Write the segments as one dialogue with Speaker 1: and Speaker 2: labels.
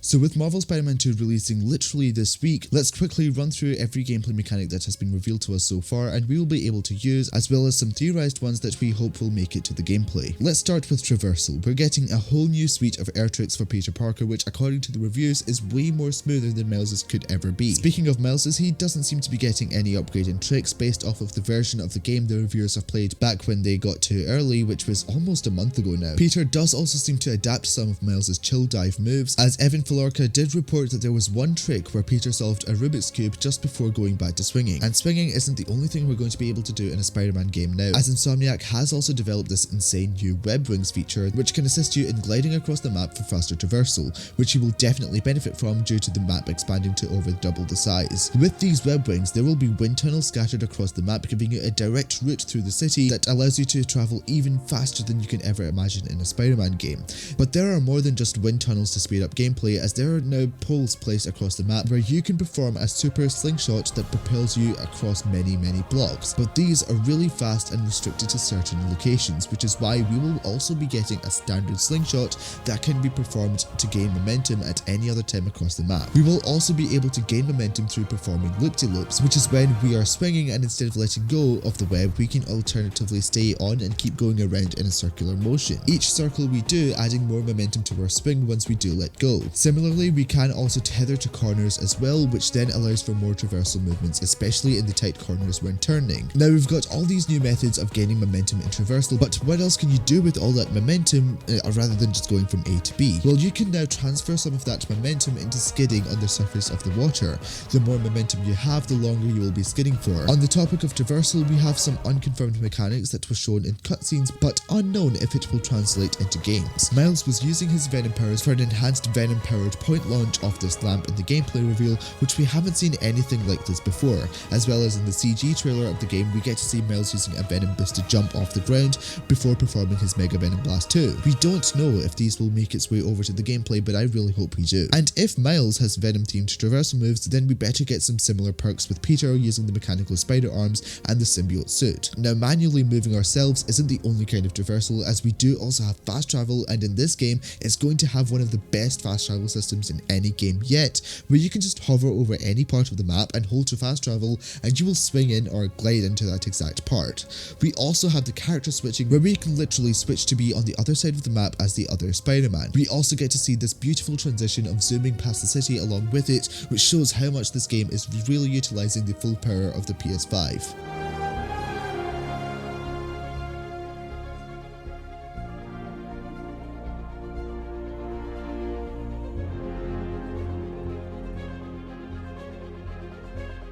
Speaker 1: So with Marvel Spider-Man 2 releasing literally this week, let's quickly run through every gameplay mechanic that has been revealed to us so far and we will be able to use, as well as some theorized ones that we hope will make it to the gameplay. Let's start with Traversal. We're getting a whole new suite of air tricks for Peter Parker, which according to the reviews is way more smoother than Miles's could ever be. Speaking of Miles's, he doesn't seem to be getting any upgrade in tricks based off of the version of the game the reviewers have played back when they got too early, which was almost a month ago now. Peter does also seem to adapt some of Miles's chill dive moves, as Evan Falorca did report that there was one trick where Peter solved a Rubik's Cube just before going back to swinging. And swinging isn't the only thing we're going to be able to do in a Spider-Man game now, as Insomniac has also developed this insane new web wings feature which can assist you in gliding across the map for faster traversal, which you will definitely benefit from due to the map expanding to over double the size. With these web wings, there will be wind tunnels scattered across the map, giving you a direct route through the city that allows you to travel even faster than you can ever imagine in a Spider-Man game. But there are more than just wind tunnels to speed up gameplay, as there are now poles placed across the map where you can perform a super slingshot that propels you across many blocks. But these are really fast and restricted to certain locations, which is why we will also be getting a standard slingshot that can be performed to gain momentum at any other time across the map. We will also be able to gain momentum through performing loop-de-loops, which is when we are swinging and instead of letting go of the web, we can alternatively stay on and keep going around in a circular motion. Each circle we do adding more momentum to our swing once we do let go. Similarly, we can also tether to corners as well, which then allows for more traversal movements, especially in the tight corners when turning. Now we've got all these new methods of gaining momentum in traversal, but what else can you do with all that momentum rather than just going from A to B? Well, you can now transfer some of that momentum into skidding on the surface of the water. The more momentum you have, the longer you will be skidding for. On the topic of traversal, we have some unconfirmed mechanics that were shown in cutscenes, but unknown if it will translate into games. Miles was using his Venom powers for an enhanced Venom powered point launch off this lamp in the gameplay reveal, which we haven't seen anything like this before. As well as in the CG trailer of the game, we get to see Miles using a Venom boosted jump off the ground before performing his Mega Venom Blast 2. We don't know if these will make its way over to the gameplay, but I really hope we do. And if Miles has Venom themed traversal moves, then we better get some similar perks with Peter using the mechanical spider arms and the symbiote suit. Now manually moving ourselves isn't the only kind of traversal, as we do also have fast travel, and in this game it's going to have one of the best fast travel systems in any game yet, where you can just hover over any part of the map and hold to fast travel and you will swing in or glide into that exact part. We also have the character switching, where we can literally switch to be on the other side of the map as the other Spider-Man. We also get to see this beautiful transition of zooming past the city along with it, which shows how much this game is really utilizing the full power of the PS5.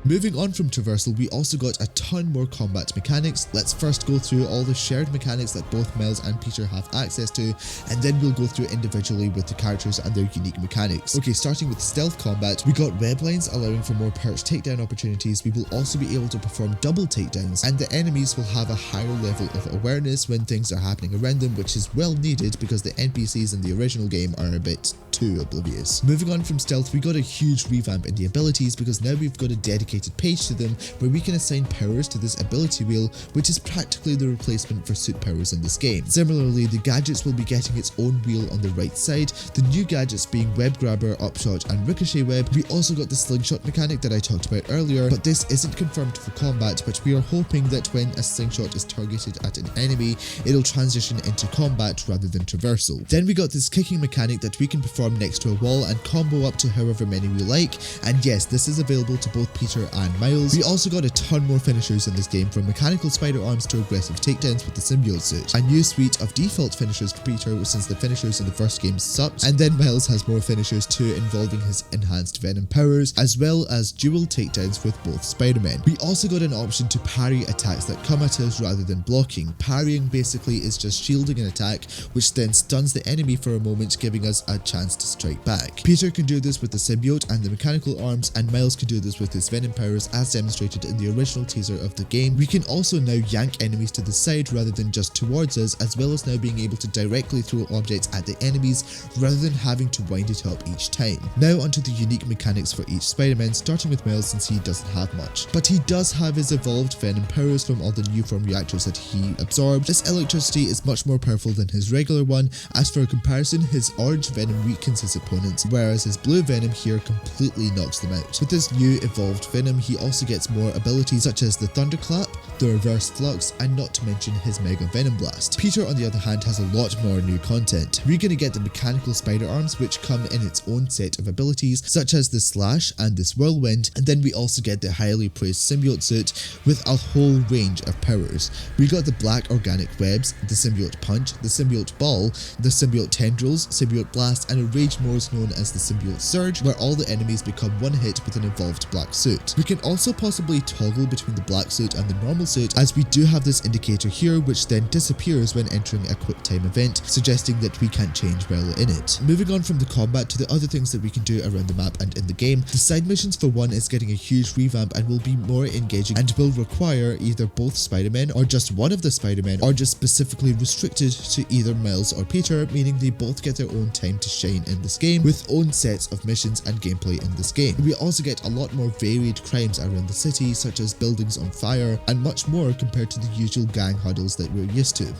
Speaker 1: Moving on from traversal, we also got a ton more combat mechanics. Let's first go through all the shared mechanics that both Miles and Peter have access to, and then we'll go through individually with the characters and their unique mechanics. Okay, starting with stealth combat, we got web lines allowing for more perched takedown opportunities. We will also be able to perform double takedowns, and the enemies will have a higher level of awareness when things are happening around them, which is well needed because the NPCs in the original game are a bit too oblivious. Moving on from stealth, we got a huge revamp in the abilities, because now we've got a dedicated page to them where we can assign powers to this ability wheel, which is practically the replacement for suit powers in this game. Similarly, the gadgets will be getting its own wheel on the right side, the new gadgets being web grabber, upshot and ricochet web. We also got the slingshot mechanic that I talked about earlier, but this isn't confirmed for combat, but we are hoping that when a slingshot is targeted at an enemy, it'll transition into combat rather than traversal. Then we got this kicking mechanic that we can perform next to a wall and combo up to however many we like, and yes, this is available to both Peter and Miles. We also got a ton more finishers in this game, from mechanical spider arms to aggressive takedowns with the symbiote suit. A new suite of default finishers for Peter, since the finishers in the first game sucked, and then Miles has more finishers too, involving his enhanced Venom powers, as well as dual takedowns with both Spider-Men. We also got an option to parry attacks that come at us rather than blocking. Parrying basically is just shielding an attack, which then stuns the enemy for a moment, giving us a chance to strike back. Peter can do this with the symbiote and the mechanical arms, and Miles can do this with his Venom powers as demonstrated in the original teaser of the game. We can also now yank enemies to the side rather than just towards us, as well as now being able to directly throw objects at the enemies rather than having to wind it up each time. Now onto the unique mechanics for each Spider-Man, starting with Miles since he doesn't have much. But he does have his evolved Venom powers from all the new form reactors that he absorbed. This electricity is much more powerful than his regular one. As for a comparison, his orange Venom weak weakens his opponents, whereas his blue Venom here completely knocks them out. With this new evolved Venom, he also gets more abilities such as the Thunderclap, the Reverse Flux, and not to mention his Mega Venom Blast. Peter, on the other hand, has a lot more new content. We're going to get the mechanical spider arms, which come in its own set of abilities such as the Slash and this Whirlwind, and then we also get the highly praised symbiote suit with a whole range of powers. We got the black organic webs, the symbiote punch, the symbiote ball, the symbiote tendrils, symbiote blast, and a rage mode known as the symbiote surge, where all the enemies become one hit with an evolved black suit. We can also possibly toggle between the black suit and the normal suit, as we do have this indicator here which then disappears when entering a quick time event, suggesting that we can't change while in it. Moving on from the combat to the other things that we can do around the map and in the game, the side missions for one is getting a huge revamp and will be more engaging and will require either both Spider-Men or just one of the Spider-Men, or just specifically restricted to either Miles or Peter, meaning they both get their own time to shine in this game with own sets of missions and gameplay in this game. We also get a lot more varied crimes around the city, such as buildings on fire and much more compared to the usual gang huddles that we're used to.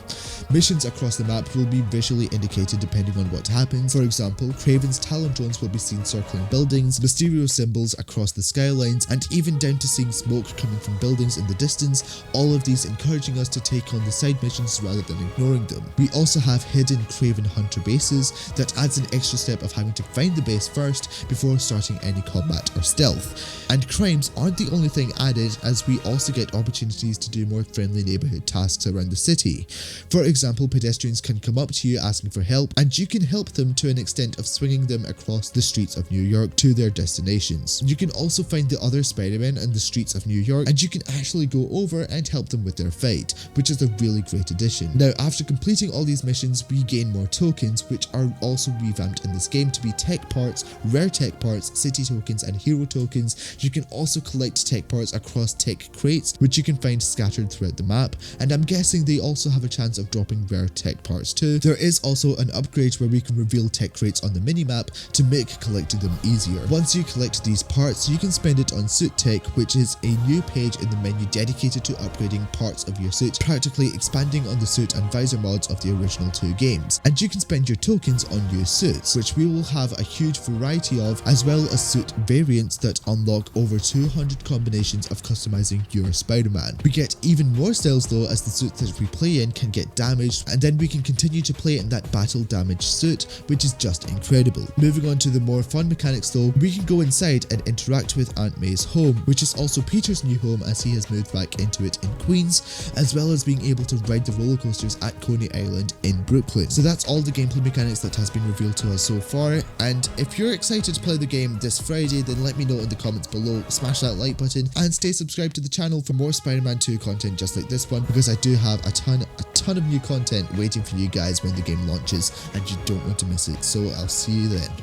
Speaker 1: Missions across the map will be visually indicated depending on what happens. For example, Kraven's Talon drones will be seen circling buildings, Mysterio symbols across the skylines, and even down to seeing smoke coming from buildings in the distance, all of these encouraging us to take on the side missions rather than ignoring them. We also have hidden Kraven Hunter bases that adds an extra step of having to find the base first before starting any combat or stealth. And crimes aren't the only thing added, as we also get opportunities to do more friendly neighborhood tasks around the city. For example, pedestrians can come up to you asking for help, and you can help them to an extent of swinging them across the streets of New York to their destinations. You can also find the other Spider-Men in the streets of New York, and you can actually go over and help them with their fight, which is a really great addition. Now, after completing all these missions, we gain more tokens, which are also revamped in this game to be tech parts, rare tech parts, city tokens, and hero tokens. You can also collect tech parts across tech crates, which you can find scattered throughout the map, and I'm guessing they also have a chance of dropping rare tech parts too. There is also an upgrade where we can reveal tech crates on the minimap to make collecting them easier. Once you collect these parts, you can spend it on suit tech, which is a new page in the menu dedicated to upgrading parts of your suit, practically expanding on the suit and visor mods of the original two games. And you can spend your tokens on new suits, which we will have a huge variety of, as well as suit variants that unlock over 200 combinations of customizing your Spider-Man. We get even more styles though, as the suits that we play in can get damaged, and then we can continue to play in that battle damaged suit, which is just incredible. Moving on to the more fun mechanics though, we can go inside and interact with Aunt May's home, which is also Peter's new home as he has moved back into it in Queens, as well as being able to ride the roller coasters at Coney Island in Brooklyn. So that's all the gameplay mechanics that has been revealed to us so far, and if you're excited to play the game this Friday, then let me know in the comments below, smash that like button, and stay subscribed to the channel for more Spider-Man 2 content just like this one, because I do have a ton of new content waiting for you guys when the game launches, and you don't want to miss it. So I'll see you then.